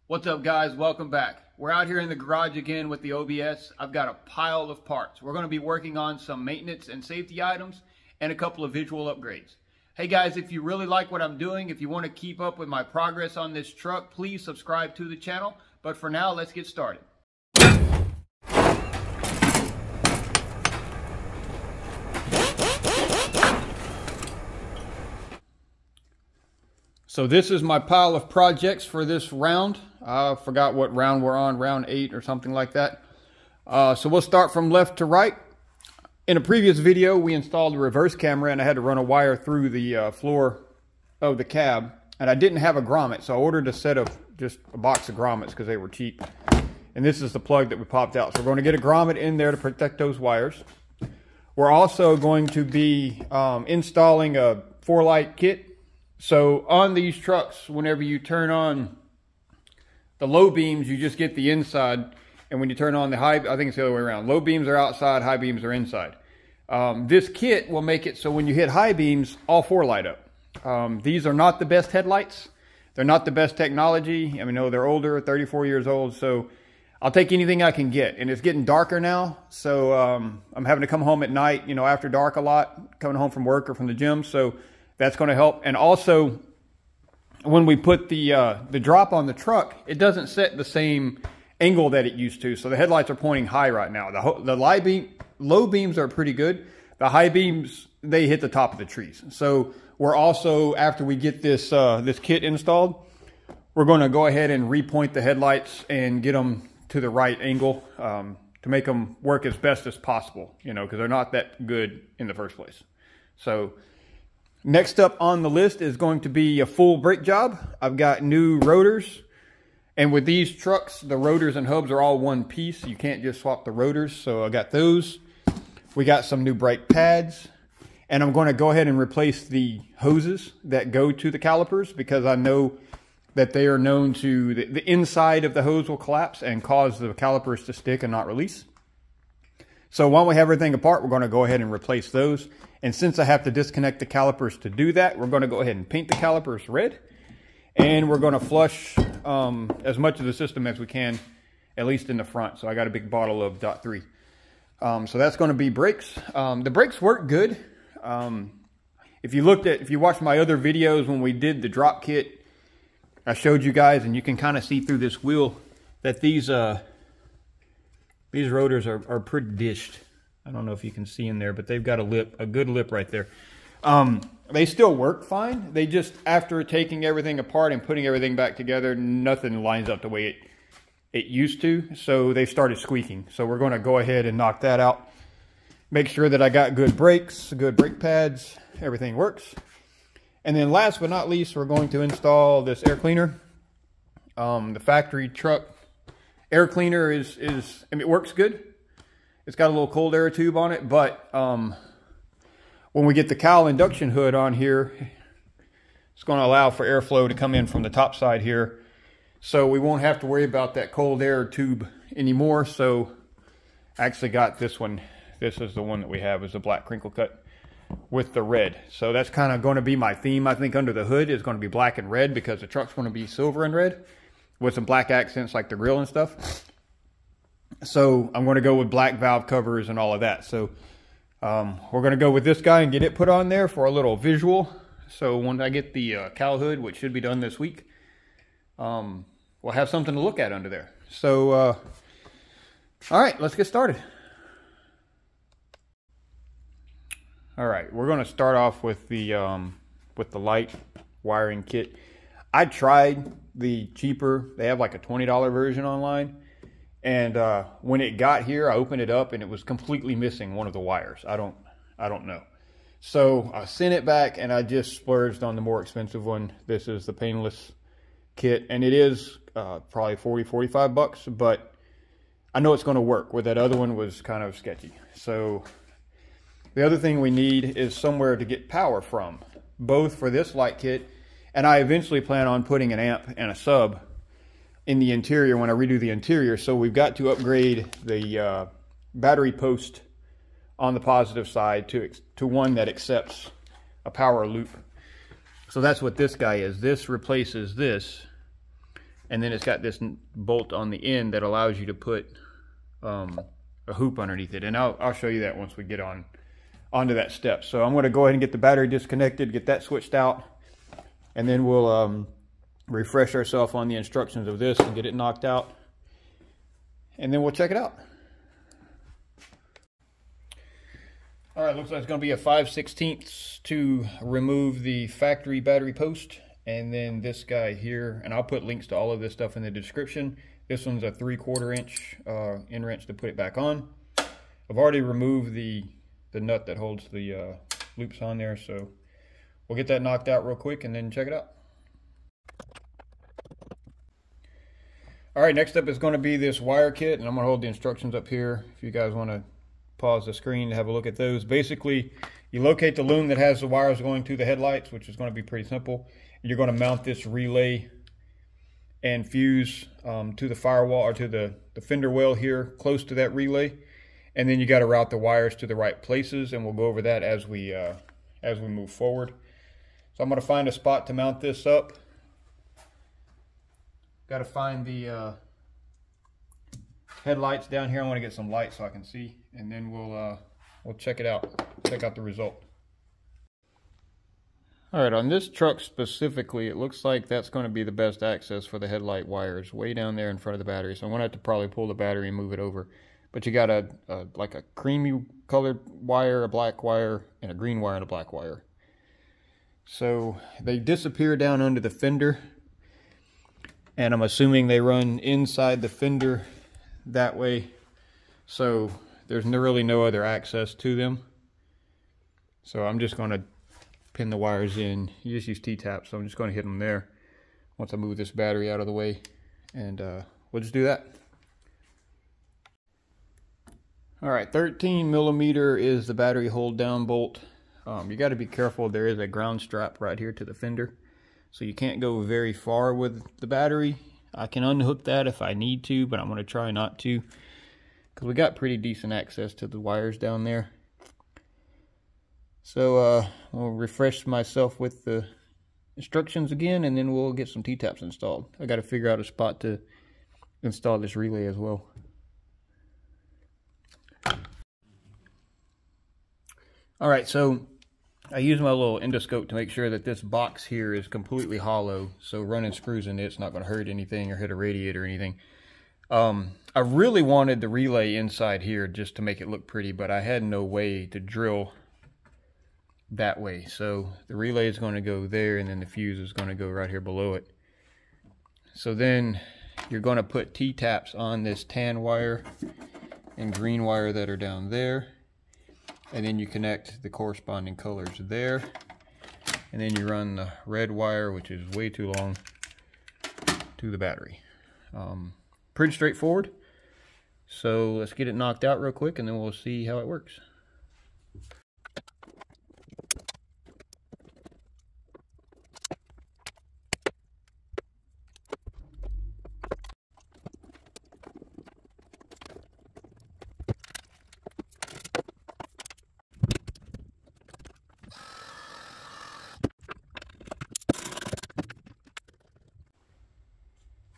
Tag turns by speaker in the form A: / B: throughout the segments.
A: What's up, guys? Welcome back. We're out here in the garage again with the OBS. I've got a pile of parts. We're going to be working on some maintenance and safety items and a couple of visual upgrades. Hey guys, if you really like what I'm doing, if you want to keep up with my progress on this truck, please subscribe to the channel. But for now, let's get started. So this is my pile of projects for this round. I forgot what round we're on, round 8 or something like that. So we'll start from left to right. In a previous video, we installed a reverse camera and I had to run a wire through the floor of the cab. And I didn't have a grommet, so I ordered a set of just a box of grommets because they were cheap. And this is the plug that we popped out. So we're going to get a grommet in there to protect those wires. We're also going to be installing a 4-light kit. So on these trucks, whenever you turn on the low beams, you just get the inside. And when you turn on the high, I think it's the other way around. Low beams are outside, high beams are inside. This kit will make it so when you hit high beams, all 4 light up. These are not the best headlights. They're not the best technology. I mean, no, they're older, 34 years old. So I'll take anything I can get. And it's getting darker now. So I'm having to come home at night, you know, after dark a lot, coming home from work or from the gym. So that's going to help. And also, when we put the drop on the truck, it doesn't set the same angle that it used to. So the headlights are pointing high right now. The low beams are pretty good. The high beams, they hit the top of the trees. So we're also, after we get this this kit installed, we're going to go ahead and repoint the headlights and get them to the right angle to make them work as best as possible, you know, because they're not that good in the first place. So next up on the list is going to be a full brake job. I've got new rotors. And with these trucks, the rotors and hubs are all one piece. You can't just swap the rotors. So I got those. We got some new brake pads. And I'm going to go ahead and replace the hoses that go to the calipers because I know that they are known to, the inside of the hose will collapse and cause the calipers to stick and not release. So while we have everything apart, we're going to go ahead and replace those. And since I have to disconnect the calipers to do that, we're going to go ahead and paint the calipers red. And we're going to flush as much of the system as we can, at least in the front. So I got a big bottle of .3. So that's going to be brakes. The brakes work good. If you watched my other videos when we did the drop kit, I showed you guys, and you can kind of see through this wheel that these rotors are pretty dished. I don't know if you can see in there, but they've got a good lip right there. They still work fine. They just, after taking everything apart and putting everything back together, nothing lines up the way it used to. So they started squeaking. So we're going to go ahead and knock that out. Make sure that I got good brakes, good brake pads, everything works. And then last but not least, we're going to install this air cleaner. The factory truck air cleaner I mean, it works good. It's got a little cold air tube on it, but when we get the cowl induction hood on here, it's going to allow for airflow to come in from the top side here. So we won't have to worry about that cold air tube anymore. So I actually got this one. This is the one that we have, is a black crinkle cut with the red. So that's kind of going to be my theme. I think under the hood is going to be black and red because the truck's going to be silver and red with some black accents like the grill and stuff. So I'm going to go with black valve covers and all of that. So we're going to go with this guy and get it put on there for a little visual. So when I get the cowl hood, which should be done this week, we'll have something to look at under there. So, all right, let's get started. All right, we're going to start off with the light wiring kit. I tried the cheaper, they have like a $20 version online. And when it got here, I opened it up and it was completely missing one of the wires. I don't know. So I sent it back and I just splurged on the more expensive one. This is the painless kit, and it is probably 40, 45 bucks, but I know it's going to work, where that other one was kind of sketchy. So the other thing we need is somewhere to get power from, both for this light kit, and I eventually plan on putting an amp and a sub in the interior when I redo the interior. So we've got to upgrade the battery post on the positive side to one that accepts a power loop. So that's what this guy is. This replaces this. And then it's got this bolt on the end that allows you to put a hoop underneath it. And I'll show you that once we get onto that step. So I'm going to go ahead and get the battery disconnected, get that switched out, and then we'll refresh ourselves on the instructions of this and get it knocked out. And then we'll check it out. All right, looks like it's going to be a 5/16 to remove the factory battery post. And then this guy here, and I'll put links to all of this stuff in the description. This one's a 3/4 inch end wrench to put it back on. I've already removed the nut that holds the loops on there, so we'll get that knocked out real quick and then check it out. All right, next up is going to be this wire kit, and I'm going to hold the instructions up here if you guys want to pause the screen to have a look at those. Basically, you locate the loom that has the wires going to the headlights, which is going to be pretty simple. You're going to mount this relay and fuse to the firewall, or to the fender well here close to that relay, and then you got to route the wires to the right places, and we'll go over that as we move forward. So I'm going to find a spot to mount this up. Got to find the headlights down here. I want to get some light so I can see, and then we'll check it out. Check out the result. All right, on this truck specifically, it looks like that's going to be the best access for the headlight wires, way down there in front of the battery. So I'm going to have to probably pull the battery and move it over. But you got like a creamy colored wire, a black wire, and a green wire and a black wire. So they disappear down under the fender, and I'm assuming they run inside the fender that way. So there's really no other access to them. So I'm just going to pin the wires in. You just use T-taps, so I'm just going to hit them there once I move this battery out of the way, and we'll just do that. All right, 13 millimeter is the battery hold down bolt. You got to be careful. There is a ground strap right here to the fender, so you can't go very far with the battery. I can unhook that if I need to, but I'm going to try not to, because we got pretty decent access to the wires down there. So I'll refresh myself with the instructions again, and then we'll get some T-taps installed. I got to figure out a spot to install this relay as well. All right, so I use my little endoscope to make sure that this box here is completely hollow, so running screws in it's not going to hurt anything or hit a radiator or anything. I really wanted the relay inside here just to make it look pretty, but I had no way to drill that way. So the relay is going to go there, and then the fuse is going to go right here below it. So then you're going to put T-taps on this tan wire and green wire that are down there, and then you connect the corresponding colors there, and then you run the red wire, which is way too long, to the battery. Pretty straightforward. So let's get it knocked out real quick, and then we'll see how it works.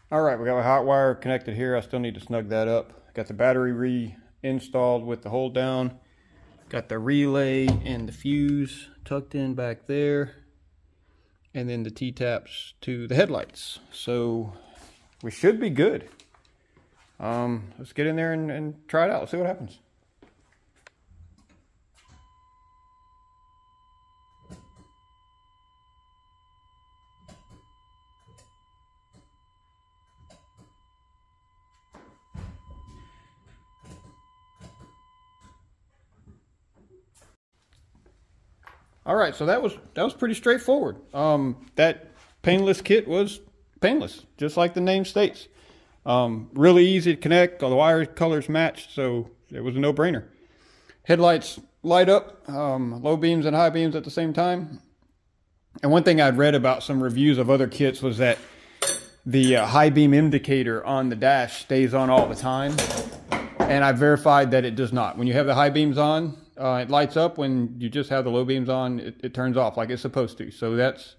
A: All right, we got a hot wire connected here. I still need to snug that up. Got the battery reinstalled with the hold down. Got the relay and the fuse tucked in back there. And then the T-taps to the headlights. So we should be good. Let's get in there and try it out. Let's see what happens. All right, so that was pretty straightforward. That painless kit was painless, just like the name states. Really easy to connect. All the wire colors matched, so it was a no-brainer. Headlights light up, low beams and high beams at the same time. And one thing I'd read about some reviews of other kits was that the high beam indicator on the dash stays on all the time. And I verified that it does not. When you have the high beams on, it lights up. When you just have the low beams on, it turns off like it's supposed to. So that's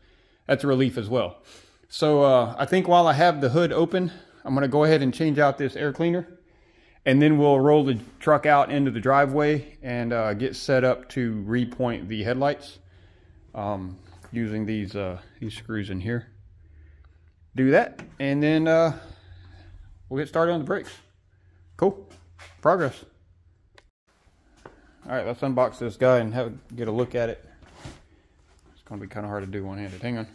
A: a relief as well. So I think while I have the hood open, I'm going to go ahead and change out this air cleaner. And then we'll roll the truck out into the driveway and get set up to repoint the headlights using these screws in here. Do that, and then we'll get started on the brakes. Cool. Progress. All right, let's unbox this guy and get a look at it. It's going to be kind of hard to do one-handed. Hang on.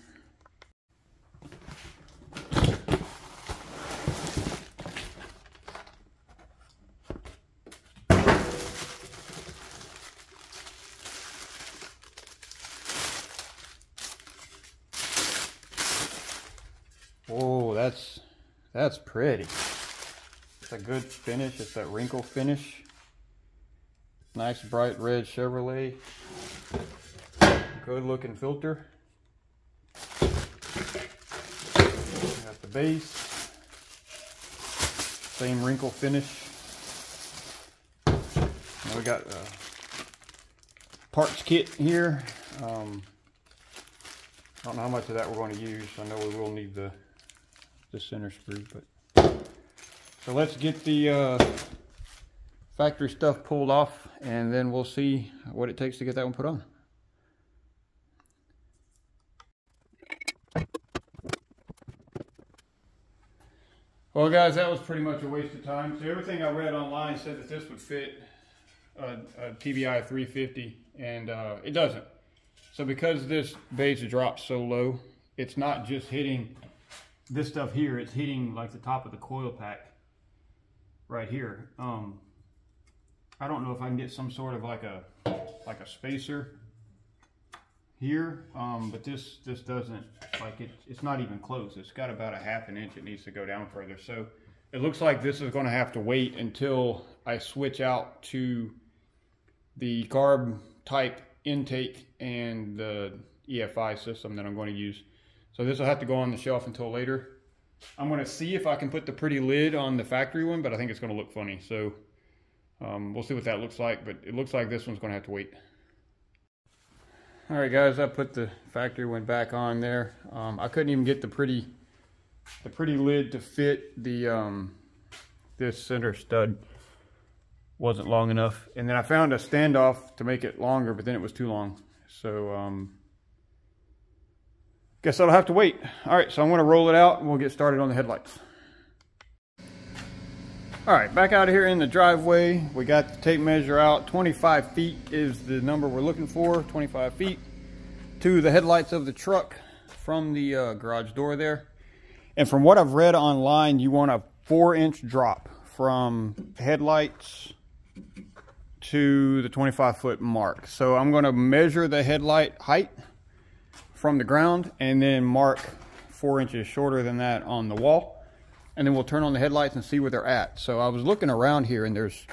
A: Oh, that's pretty. It's a good finish. It's that wrinkle finish. Nice bright red Chevrolet. Good looking filter. Got the base. Same wrinkle finish. Now we got a parts kit here. I don't know how much of that we're going to use. I know we will need the center screw, but so let's get the factory stuff pulled off, and then we'll see what it takes to get that one put on. Well guys, that was pretty much a waste of time. So everything I read online said that this would fit a TBI 350, and it doesn't. So because this base drops so low, it's not just hitting this stuff here, it's hitting like the top of the coil pack right here. I don't know if I can get some sort of like a spacer here, but this doesn't, like, it's not even close. It's got about a ½ an inch. It needs to go down further. So it looks like this is going to have to wait until I switch out to the carb type intake and the EFI system that I'm going to use. So this will have to go on the shelf until later. I'm going to see if I can put the pretty lid on the factory one, but I think it's going to look funny. So we'll see what that looks like, but it looks like this one's going to have to wait. All right, guys, I put the factory one back on there. I couldn't even get the pretty lid to fit the this center stud. Wasn't long enough, and then I found a standoff to make it longer, but then it was too long. So guess I'll have to wait. All right, so I'm going to roll it out and we'll get started on the headlights. All right, back out of here in the driveway. We got the tape measure out. 25 feet is the number we're looking for. 25 feet to the headlights of the truck from the garage door there. And from what I've read online, you want a 4-inch drop from headlights to the 25-foot mark. So I'm going to measure the headlight height from the ground and then mark 4 inches shorter than that on the wall, and then we'll turn on the headlights and see where they're at. So I was looking around here, and there's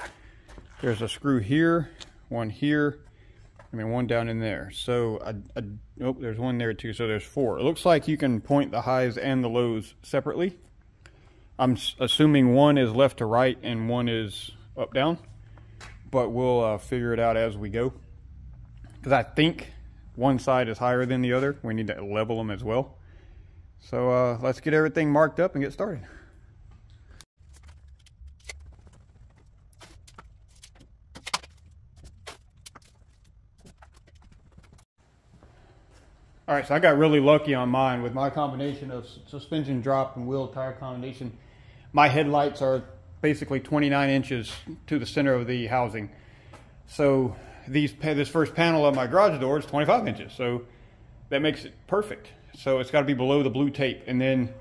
A: a screw here, one here, and then one down in there. So oh, there's one there too, so there's 4. It looks like you can point the highs and the lows separately. I'm assuming one is left to right and one is up down, but we'll figure it out as we go, because I think one side is higher than the other. We need to level them as well. So let's get everything marked up and get started. All right, so I got really lucky on mine with my combination of suspension drop and wheel tire combination. My headlights are basically 29 inches to the center of the housing. So this first panel of my garage door is 25 inches. So that makes it perfect. So it's got to be below the blue tape. And then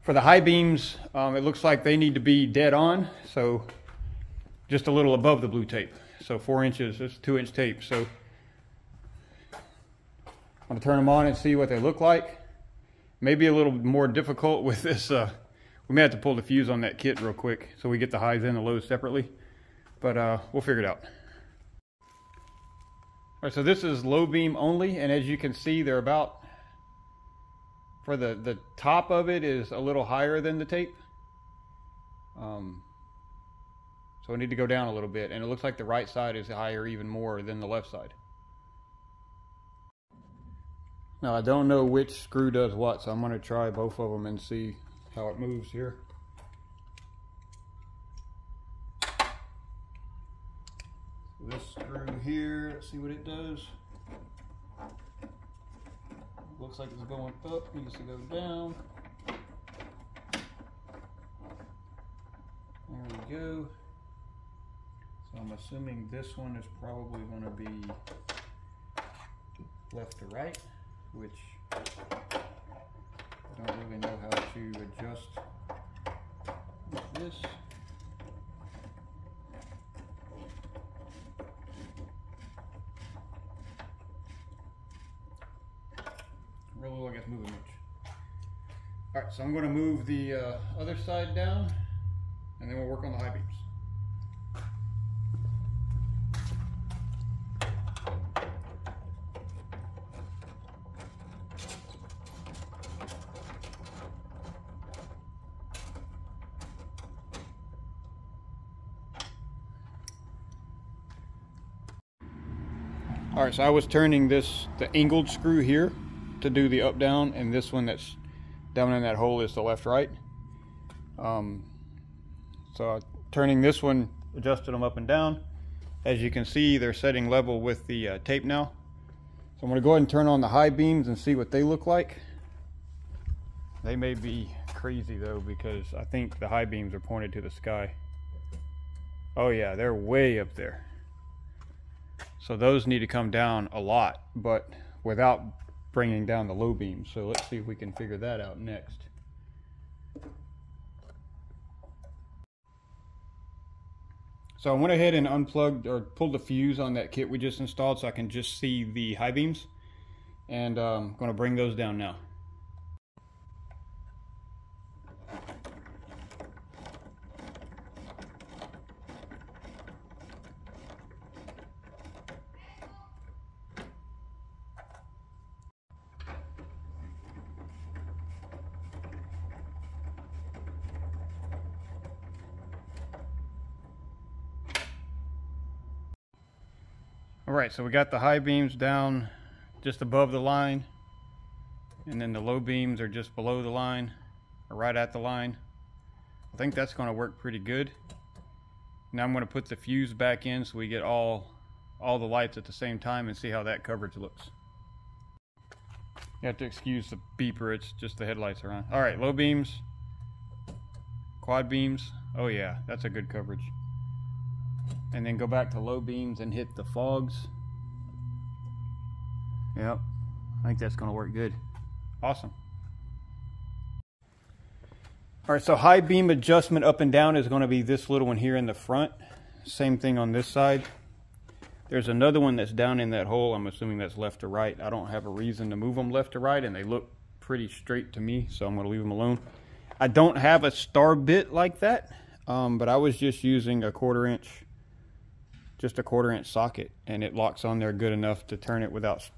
A: for the high beams, it looks like they need to be dead on. So just a little above the blue tape. So 4 inches, it's 2-inch tape. So I'm going to turn them on and see what they look like. Maybe a little more difficult with this. We may have to pull the fuse on that kit real quick so we get the highs and the lows separately. But we'll figure it out. All right, so this is low beam only, and as you can see, they're about, for the top of it is a little higher than the tape. So we need to go down a little bit, and it looks like the right side is higher even more than the left side. Now I don't know which screw does what, so I'm going to try both of them and see how it moves here. So this screw here, let's see what it does. Looks like it's going up, needs to go down. There we go. So I'm assuming this one is probably going to be left to right, which I don't really know how to adjust with this. Really look like it's moving much. Alright, so I'm going to move the other side down, and then we'll work on the high beams. Alright, so I was turning the angled screw here to do the up down, and this one that's down in that hole is the left right. So turning this one, adjusted them up and down. As you can see, they're setting level with the tape now. So I'm going to go ahead and turn on the high beams and see what they look like. They may be crazy though, because I think the high beams are pointed to the sky. Oh yeah, they're way up there. So those need to come down a lot, but without bringing down the low beams. So let's see if we can figure that out next. So I went ahead and unplugged or pulled the fuse on that kit we just installed so I can just see the high beams. And I'm going to bring those down now. Alright, so we got the high beams down just above the line, and then the low beams are just below the line, or right at the line. I think that's going to work pretty good. Now I'm going to put the fuse back in so we get all the lights at the same time and see how that coverage looks. You have to excuse the beeper, it's just the headlights are on. Alright, low beams, quad beams. Oh yeah, that's a good coverage. And then go back to low beams and hit the fogs. Yep, I think that's going to work good. Awesome. Alright, so high beam adjustment up and down is going to be this little one here in the front. Same thing on this side. There's another one that's down in that hole. I'm assuming that's left to right. I don't have a reason to move them left to right, and they look pretty straight to me, so I'm going to leave them alone. I don't have a star bit like that, but I was just using a 1/4 inch. Just a 1/4 inch socket, and it locks on there good enough to turn it without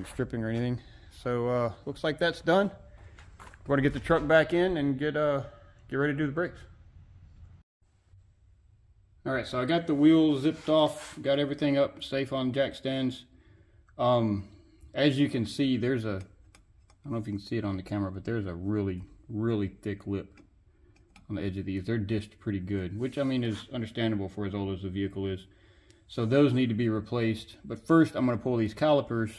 A: stripping or anything. So looks like that's done. We're going to get the truck back in and get ready to do the brakes. Alright, so I got the wheels zipped off, got everything up safe on jack stands. As you can see, there's a, I don't know if you can see it on the camera, but there's a really thick lip on the edge of these. They're dished pretty good, which I mean is understandable for as old as the vehicle is. So those need to be replaced. But first I'm going to pull these calipers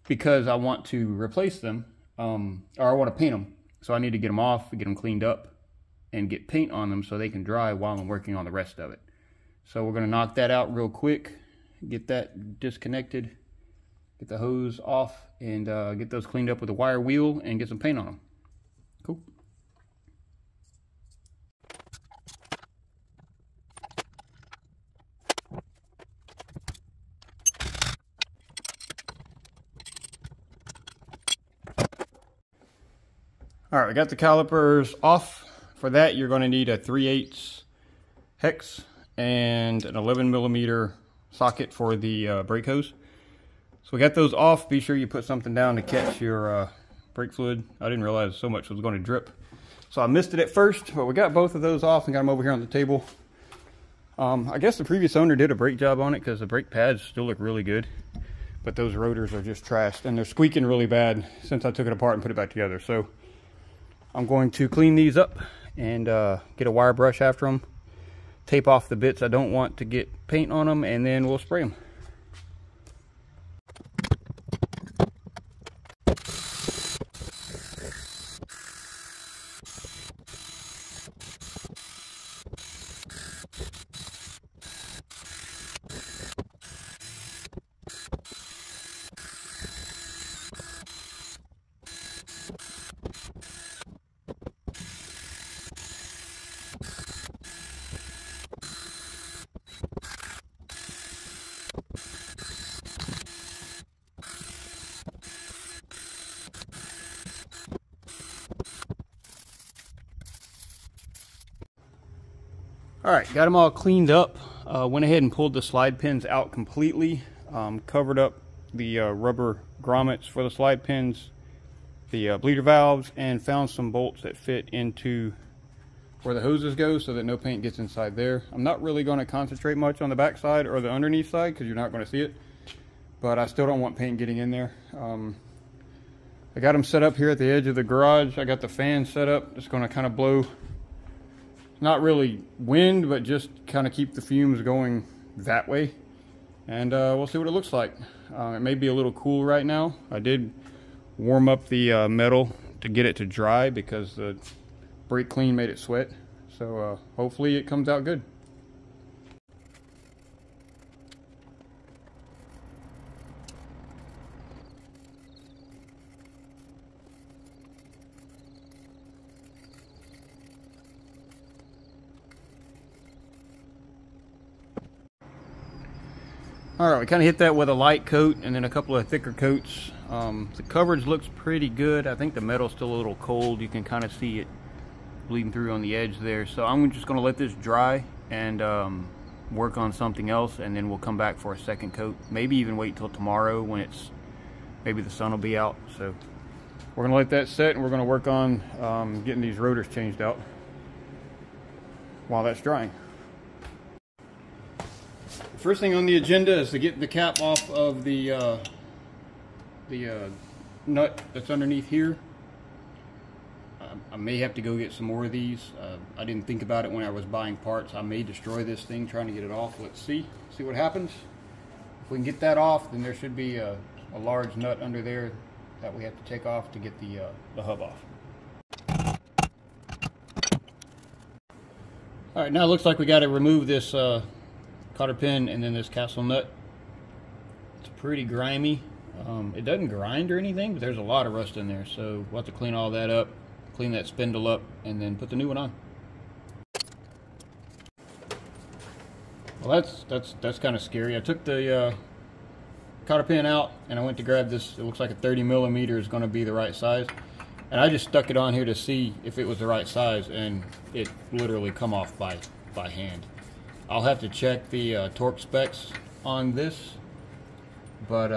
A: because I want to replace them, or I want to paint them. So I need to get them off, get them cleaned up, and get paint on them so they can dry while I'm working on the rest of it. So we're going to knock that out real quick, get that disconnected, get the hose off, and get those cleaned up with a wire wheel and get some paint on them. Cool. Alright, we got the calipers off. For that, you're going to need a 3/8 hex and an 11mm socket for the brake hose. So we got those off. Be sure you put something down to catch your brake fluid. I didn't realize so much was going to drip. So I missed it at first, but we got both of those off and got them over here on the table. I guess the previous owner did a brake job on it because the brake pads still look really good. but those rotors are just trashed, and they're squeaking really bad since I took it apart and put it back together. So I'm going to clean these up and get a wire brush after them, tape off the bits I don't want to get paint on them, and then we'll spray them. All right, got them all cleaned up. Went ahead and pulled the slide pins out completely. Covered up the rubber grommets for the slide pins, the bleeder valves, and found some bolts that fit into where the hoses go so that no paint gets inside there. I'm not really going to concentrate much on the back side or the underneath side because you're not going to see it, but I still don't want paint getting in there. I got them set up here at the edge of the garage. I got the fan set up. Just going to kind of blow, not really wind, but just kind of keep the fumes going that way, and we'll see what it looks like. It may be a little cool right now. I did warm up the metal to get it to dry because the brake clean made it sweat, so hopefully it comes out good. All right, we kind of hit that with a light coat and then a couple of thicker coats. The coverage looks pretty good. I think the metal's still a little cold. You can kind of see it bleeding through on the edge there. So I'm just going to let this dry and work on something else, and then we'll come back for a second coat. Maybe even wait till tomorrow when maybe the sun will be out. So we're going to let that set, and we're going to work on getting these rotors changed out while that's drying. First thing on the agenda is to get the cap off of the nut that's underneath here. I may have to go get some more of these. I didn't think about it when I was buying parts. I may destroy this thing trying to get it off. Let's see what happens. If we can get that off, then there should be a large nut under there that we have to take off to get the hub off. All right, now it looks like we got to remove this cotter pin and then this castle nut. It's pretty grimy. It doesn't grind or anything, but there's a lot of rust in there, so we'll have to clean all that up, clean that spindle up, and then put the new one on. Well, that's kind of scary. I took the cotter pin out and I went to grab this. It looks like a 30 millimeter is going to be the right size, and I just stuck it on here to see if it was the right size, and it literally come off by hand. I'll have to check the torque specs on this, but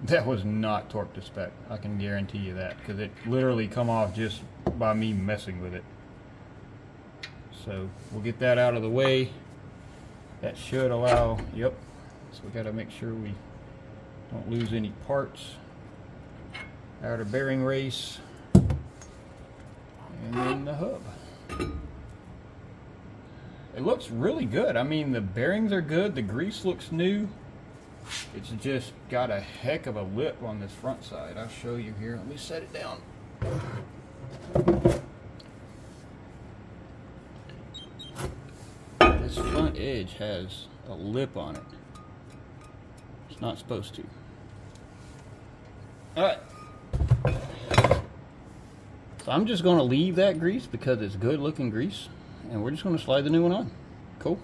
A: that was not torque to spec. I can guarantee you that, because it literally come off just by me messing with it. So we'll get that out of the way. That should allow, yep. So we got to make sure we don't lose any parts. Outer bearing race, and then the hub. It looks really good. I mean, the bearings are good. The grease looks new. It's just got a heck of a lip on this front side. I'll show you here. Let me set it down. This front edge has a lip on it. It's not supposed to. All right. So I'm just going to leave that grease because it's good looking grease. And we're just going to slide the new one on. Cool.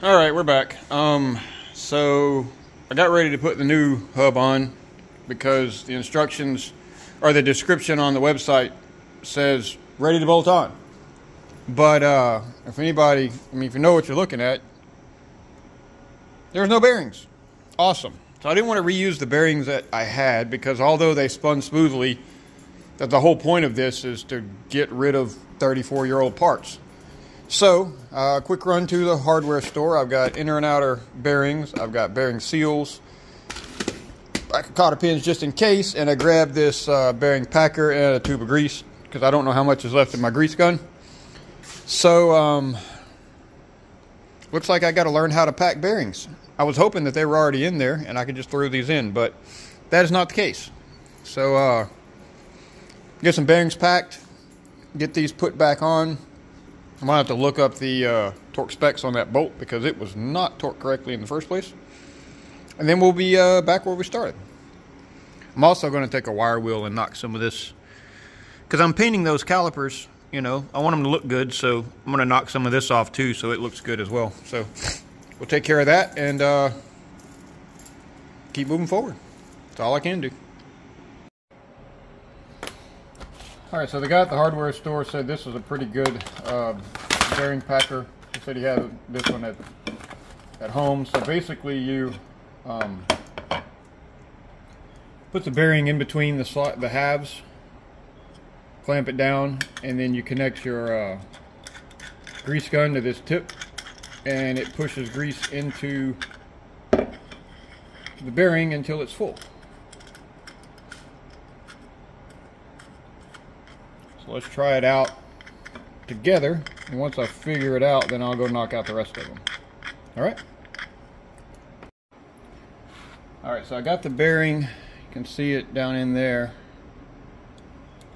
A: All right, we're back. So I got ready to put the new hub on because the instructions or the description on the website says ready to bolt on. But if anybody, if you know what you're looking at, there's no bearings. Awesome. So I didn't want to reuse the bearings that I had because although they spun smoothly, that the whole point of this is to get rid of 34-year-old parts. So, quick run to the hardware store. I've got inner and outer bearings. I've got bearing seals, back of cotter pins just in case, and I grabbed this bearing packer and a tube of grease because I don't know how much is left in my grease gun. So, looks like I got to learn how to pack bearings. I was hoping that they were already in there and I could just throw these in, but that is not the case. So, get some bearings packed, get these put back on. I'm gonna have to look up the torque specs on that bolt because it was not torqued correctly in the first place. And then we'll be back where we started. I'm also gonna take a wire wheel and knock some of this, because I'm painting those calipers, you know, I want them to look good, so I'm gonna knock some of this off too so it looks good as well. So we'll take care of that and keep moving forward. That's all I can do. Alright, so the guy at the hardware store said this was a pretty good bearing packer. He said he had this one at home. So basically you put the bearing in between the halves, clamp it down, and then you connect your grease gun to this tip, and it pushes grease into the bearing until it's full. So let's try it out together, and once I figure it out, then I'll go knock out the rest of them. Alright? Alright, so I got the bearing. You can see it down in there.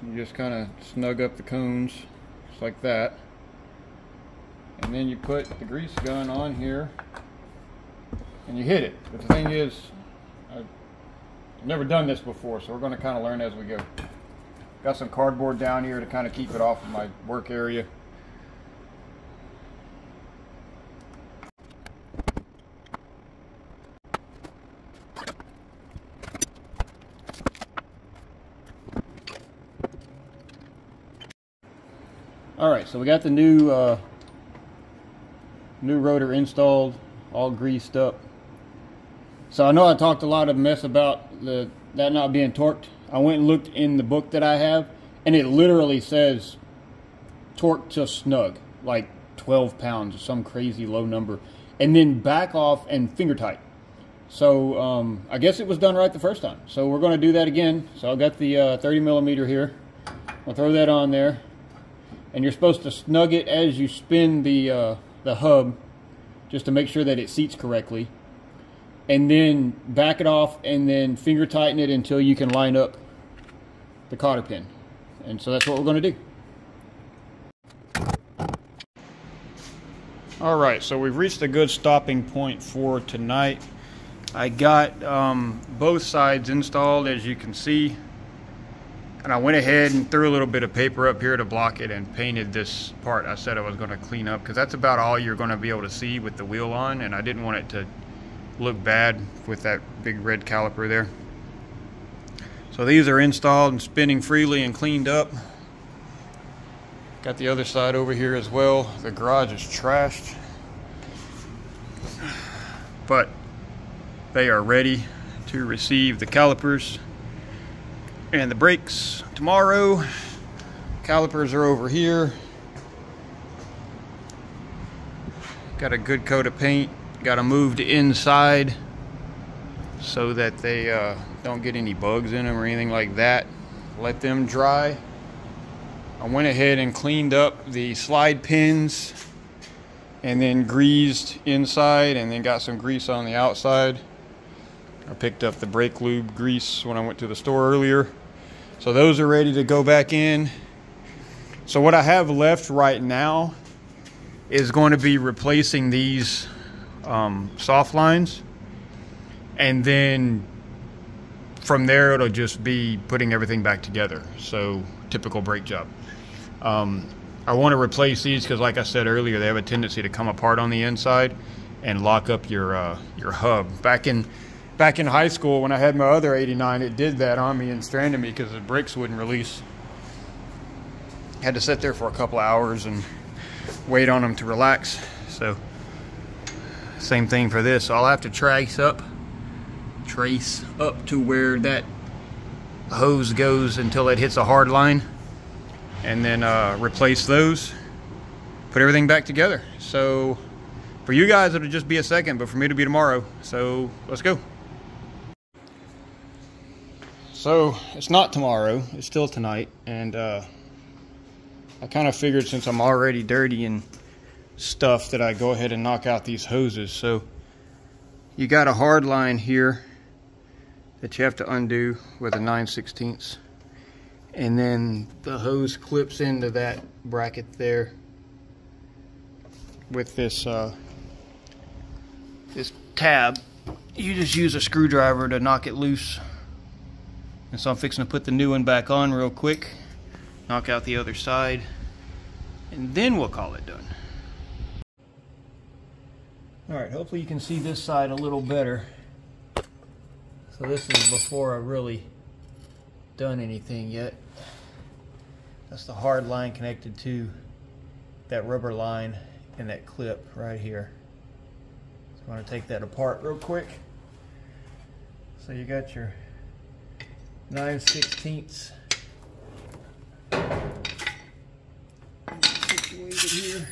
A: You just kind of snug up the cones, just like that. And then you put the grease gun on here, and you hit it. But the thing is, I've never done this before, so we're going to kind of learn as we go. Got some cardboard down here to kind of keep it off of my work area. Alright, so we got the new rotor installed, all greased up. So I know I talked a lot of mess about that not being torqued. I went and looked in the book that I have, and it literally says torque to snug, like 12 pounds or some crazy low number, and then back off and finger tight. So I guess it was done right the first time. So we're going to do that again. So I got the 30 millimeter here. I'll throw that on there, and you're supposed to snug it as you spin the hub, just to make sure that it seats correctly. And then back it off and then finger tighten it until you can line up the cotter pin. And so that's what we're going to do. Alright, so we've reached a good stopping point for tonight. I got both sides installed, as you can see. And I went ahead and threw a little bit of paper up here to block it and painted this part I said I was going to clean up, because that's about all you're going to be able to see with the wheel on, and I didn't want it to look bad with that big red caliper there. So these are installed and spinning freely and cleaned up. Got the other side over here as well. The garage is trashed, but they are ready to receive the calipers and the brakes tomorrow. Calipers are over here. Got a good coat of paint. Got them moved inside so that they don't get any bugs in them or anything like that. Let them dry. I went ahead and cleaned up the slide pins and then greased inside, and then got some grease on the outside. I picked up the brake lube grease when I went to the store earlier. So those are ready to go back in. So what I have left right now is going to be replacing these soft lines, and then from there it'll just be putting everything back together. So typical brake job. I want to replace these because, like I said earlier, they have a tendency to come apart on the inside and lock up your hub. Back in high school when I had my other 89, it did that on me and stranded me because the brakes wouldn't release. Had to sit there for a couple hours and wait on them to relax. So same thing for this. I'll have to trace up to where that hose goes until it hits a hard line, and then replace those, put everything back together. So for you guys it'll just be a second, but for me it'll be tomorrow. So let's go. So it's not tomorrow, it's still tonight, and I kind of figured since I'm already dirty and stuff that I go ahead and knock out these hoses. So you got a hard line here that you have to undo with a 9/16, and then the hose clips into that bracket there with this this tab. You just use a screwdriver to knock it loose. And so I'm fixing to put the new one back on real quick, knock out the other side, and then we'll call it done. Alright, hopefully you can see this side a little better. So this is before I've really done anything yet. That's the hard line connected to that rubber line and that clip right here. So I'm going to take that apart real quick. So you got your 9/16 situated here.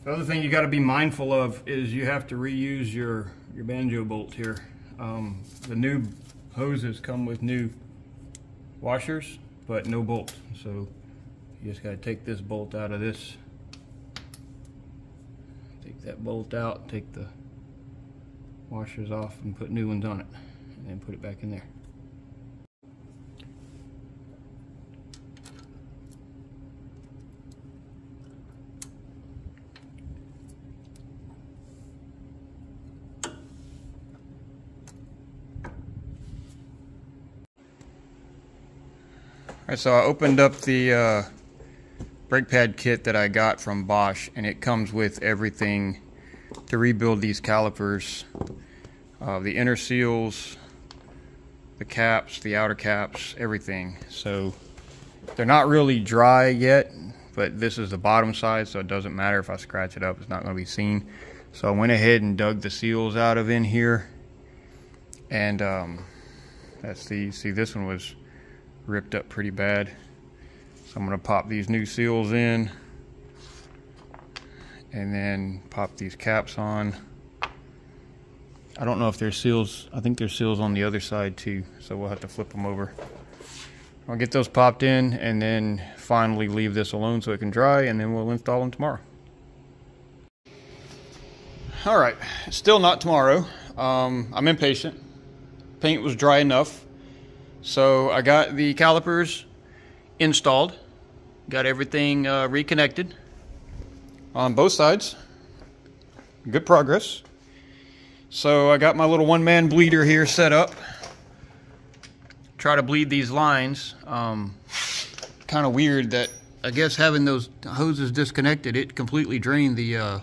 A: The other thing you got to be mindful of is you have to reuse your banjo bolt here. The new hoses come with new washers, but no bolt. So you just got to take this bolt out of this. Take that bolt out, take the washers off, and put new ones on it, and then put it back in there. Alright, so I opened up the brake pad kit that I got from Bosch, and it comes with everything to rebuild these calipers. The inner seals, the caps, the outer caps, everything. So they're not really dry yet, but this is the bottom side, so it doesn't matter if I scratch it up, it's not going to be seen. So I went ahead and dug the seals out of in here, and that's the, see, this one was ripped up pretty bad. So I'm going to pop these new seals in, and then pop these caps on. I don't know if there's seals, I think there's seals on the other side too, so we'll have to flip them over. I'll get those popped in and then finally leave this alone so it can dry, and then we'll install them tomorrow. Alright, it's still not tomorrow. I'm impatient. Paint was dry enough. So I got the calipers installed, got everything reconnected on both sides. Good progress. So I got my little one-man bleeder here set up. Try to bleed these lines. Kind of weird that, I guess having those hoses disconnected, it completely drained the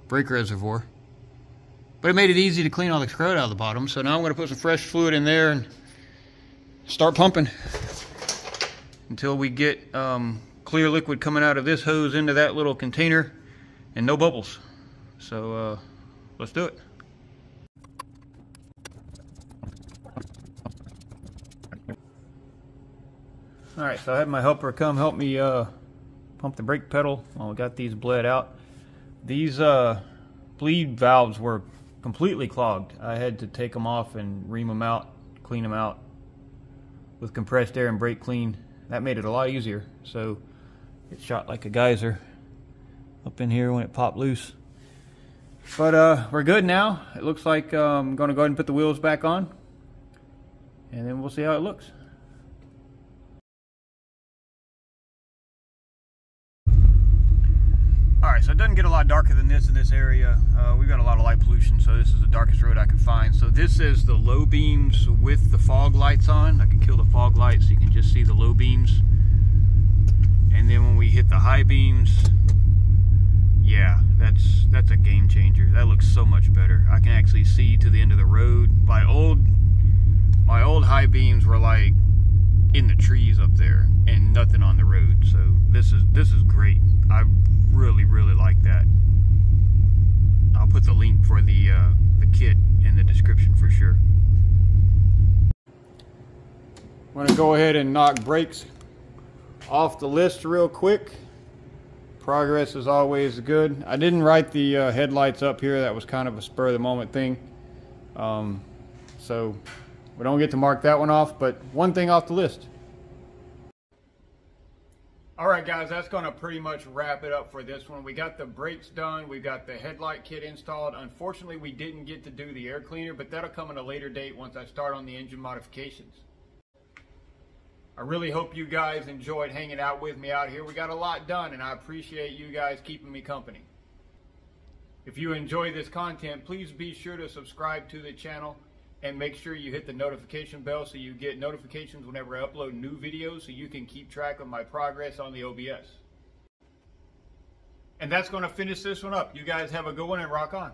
A: brake reservoir. But it made it easy to clean all the crud out of the bottom. So now I'm going to put some fresh fluid in there and start pumping until we get clear liquid coming out of this hose into that little container and no bubbles. So let's do it. Alright, so I had my helper come help me pump the brake pedal while we got these bled out. These bleed valves were completely clogged. I had to take them off and ream them out, clean them out with compressed air and brake clean. That made it a lot easier. So it shot like a geyser up in here when it popped loose. But we're good now. It looks like I'm going to go ahead and put the wheels back on, and then we'll see how it looks. Alright, so it doesn't get a lot darker than this in this area. We've got a lot of light pollution, so this is the darkest road I could find. So this is the low beams with the fog lights on. I can kill the fog lights so you can just see the low beams. And then when we hit the high beams, yeah, that's a game changer. That looks so much better. I can actually see to the end of the road. My old high beams were like in the trees up there and nothing on the road. So this is great. I really like that. I'll put the link for the kit in the description for sure. I'm going to go ahead and knock brakes off the list real quick. Progress is always good. I didn't write the headlights up here. That was kind of a spur of the moment thing. So we don't get to mark that one off, but one thing off the list. Alright guys, that's going to pretty much wrap it up for this one. We got the brakes done. We got the headlight kit installed. Unfortunately, we didn't get to do the air cleaner, but that'll come at a later date once I start on the engine modifications. I really hope you guys enjoyed hanging out with me out here. We got a lot done, and I appreciate you guys keeping me company. If you enjoy this content, please be sure to subscribe to the channel and make sure you hit the notification bell so you get notifications whenever I upload new videos so you can keep track of my progress on the OBS. And that's going to finish this one up. You guys have a good one and rock on.